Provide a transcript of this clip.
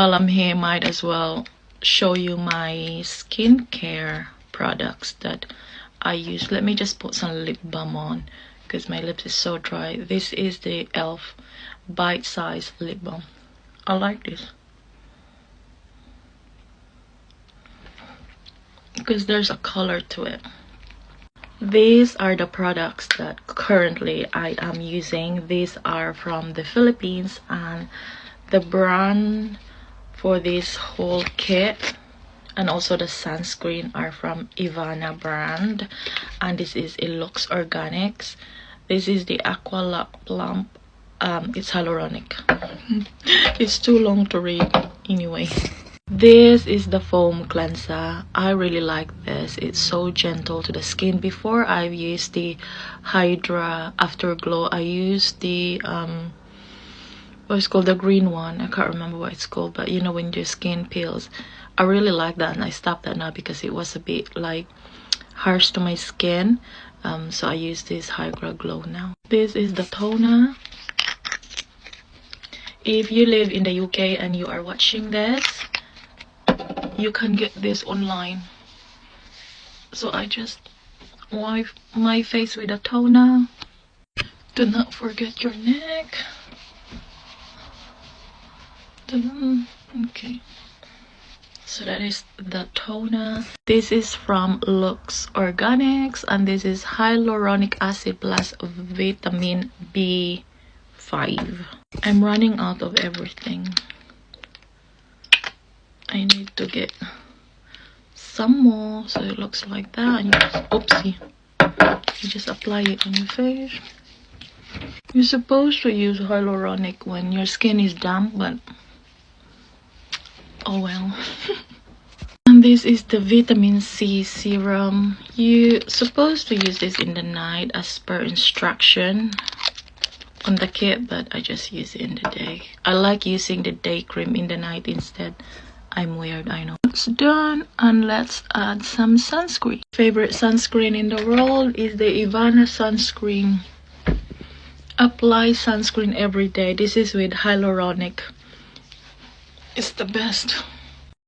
While I'm here, might as well show you my skincare products that I use. Let me just put some lip balm on because my lips is so dry. This is the e.l.f. bite size lip balm. I like this because there's a color to it. These are the products that currently I am using. These are from the Philippines, and the brand for this whole kit and also the sunscreen are from Ivana brand, and this is Lux Organics. This is the Aqua Plump. It's hyaluronic. It's too long to read anyway. This is the foam cleanser. I really like this. It's so gentle to the skin. Before, I've used the Hydra Afterglow. I used the what's called the green one. I can't remember what it's called, but you know when your skin peels. I really like that, and I stopped that now because it was a bit like harsh to my skin. So I use this Hydra Glow now. This is the toner. If you live in the UK and you are watching this, you can get this online. So I just wipe my face with a toner. Do not forget your neck. Okay, so that is the toner. This is from Lux Organics, and this is hyaluronic acid plus vitamin B5. I'm running out of everything. I need to get some more, so it looks like that. And you just, oopsie, you just apply it on your face. You're supposed to use hyaluronic when your skin is damp, but oh well. And this is the vitamin C serum. You're supposed to use this in the night as per instruction on the kit, but I just use it in the day. I like using the day cream in the night instead. I'm weird, I know. It's done, and let's add some sunscreen. Favorite sunscreen in the world is the Ivana sunscreen. Apply sunscreen every day. This is with hyaluronic. It's the best.